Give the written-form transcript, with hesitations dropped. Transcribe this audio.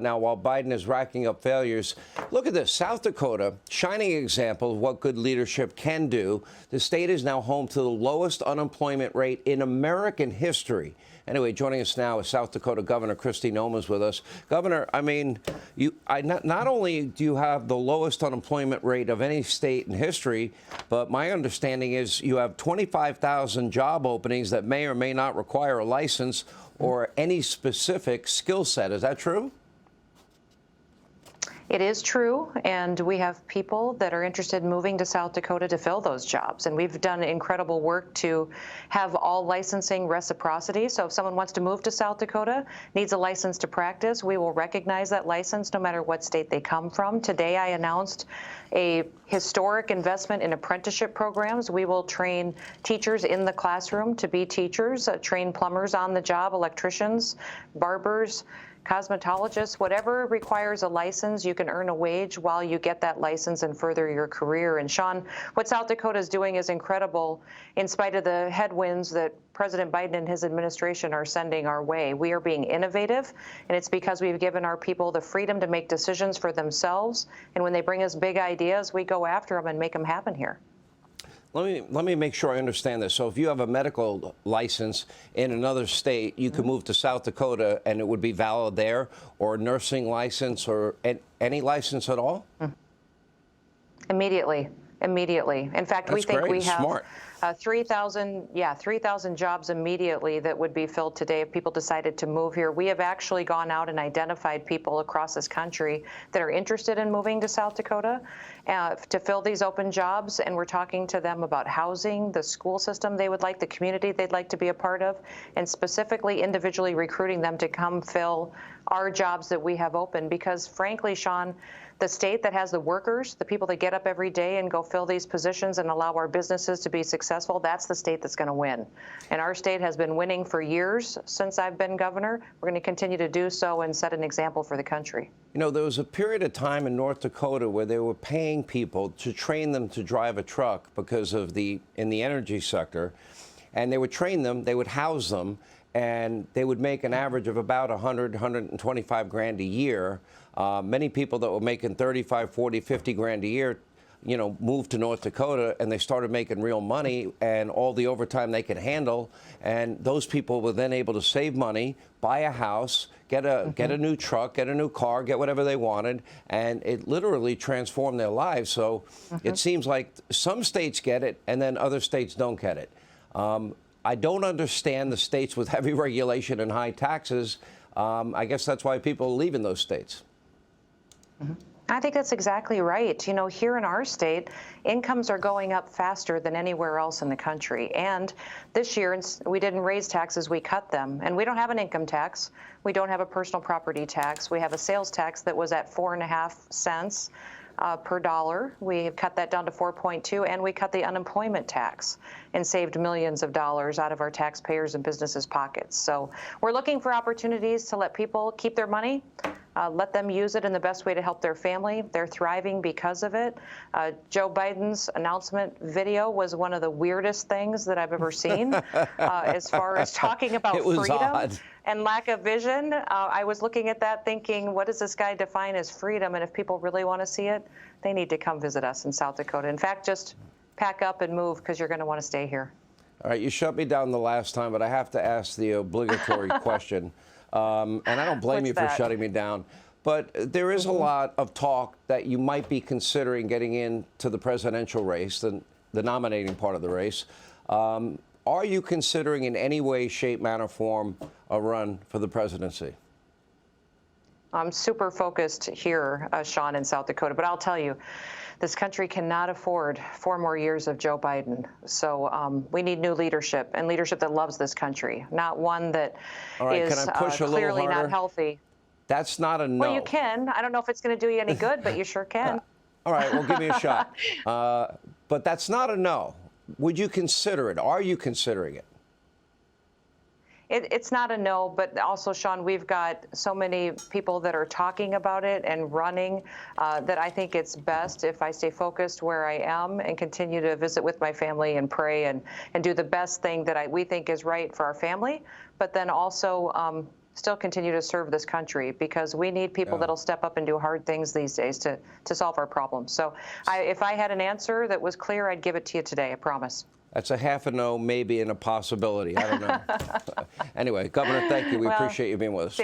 Now, while Biden is racking up failures, look at this. South Dakota, shining example of what good leadership can do. The state is now home to the lowest unemployment rate in American history. Anyway, joining us now is South Dakota Governor Kristi Noem is with us. Governor, I mean, not only do you have the lowest unemployment rate of any state in history, but my understanding is you have 25,000 job openings that may or may not require a license or any specific skill set. Is that true? It is true, and we have people that are interested in moving to South Dakota to fill those jobs. And we've done incredible work to have all licensing reciprocity. So if someone wants to move to South Dakota, needs a license to practice, we will recognize that license no matter what state they come from. Today, I announced a historic investment in apprenticeship programs. We will train teachers in the classroom to be teachers, train plumbers on the job, electricians, barbers, cosmetologists, whatever requires a license. You can earn a wage while you get that license and further your career. And Sean, what South Dakota is doing is incredible in spite of the headwinds that President Biden and his administration are sending our way. We are being innovative, and it's because we've given our people the freedom to make decisions for themselves. And when they bring us big ideas, we go after them and make them happen here. Let me make sure I understand this. So if you have a medical license in another state, you can move to South Dakota and it would be valid there, or a nursing license or any license at all? Immediately. In fact, That's we think great. we have Smart. 3,000 jobs immediately that would be filled today if people decided to move here. We have actually gone out and identified people across this country that are interested in moving to South Dakota to fill these open jobs, and we're talking to them about housing, the school system they would like, the community they'd like to be a part of, and specifically individually recruiting them to come fill our jobs that we have open. Because frankly, Sean, the state that has the workers, the people that get up every day and go fill these positions and allow our businesses to be successful, that's the state that's going to win. And our state has been winning for years since I've been governor. We're going to continue to do so and set an example for the country. You know, there was a period of time in North Dakota where they were paying people to train them to drive a truck because of in the energy sector. And they would train them, they would house them, and they would make an average of about 125 grand a year. Many people that were making 35, 40, 50 grand a year, you know, moved to North Dakota and they started making real money and all the overtime they could handle. And those people were then able to save money, buy a house, get a new truck, get a new car, get whatever they wanted. And it literally transformed their lives. So it seems like some states get it and then other states don't get it. I don't understand the states with heavy regulation and high taxes. I guess that's why people are leaving those states. I think that's exactly right. You know, here in our state, incomes are going up faster than anywhere else in the country. And this year, we didn't raise taxes, we cut them. And we don't have an income tax. We don't have a personal property tax. We have a sales tax that was at 4.5 cents. Per dollar. We have cut that down to 4.2, and we cut the unemployment tax and saved millions of dollars out of our taxpayers and businesses' pockets. So we're looking for opportunities to let people keep their money, let them use it in the best way to help their family. They're thriving because of it. Joe Biden's announcement video was one of the weirdest things that I've ever seen as far as talking about freedom. Odd. And lack of vision. I was looking at that thinking, what does this guy define as freedom? And if people really want to see it, they need to come visit us in South Dakota. In fact, just pack up and move because you're going to want to stay here. All right, you shut me down the last time, but I have to ask the obligatory question. And I don't blame you for shutting me down. But there is a lot of talk that you might be considering getting into the presidential race, the nominating part of the race. Are you considering in any way, shape, manner, form a run for the presidency? I'm super focused here, Sean, in South Dakota. But I'll tell you, this country cannot afford 4 more years of Joe Biden. So we need new leadership, and leadership that loves this country, not one that is clearly not healthy. That's not a no. Well, you can. I don't know if it's going to do you any good, but you sure can. All right, well, give me a shot. But that's not a no. Would you consider it? Are you considering it? It's not a no, but also, Sean, we've got so many people that are talking about it and running that I think it's best if I stay focused where I am and continue to visit with my family and pray and do the best thing that we think is right for our family, but then also still continue to serve this country, because we need people that'll step up and do hard things these days to solve our problems. So if I had an answer that was clear, I'd give it to you today, I promise. That's a half a no, maybe, and a possibility. I don't know. Anyway, Governor, thank you. We appreciate you being with us.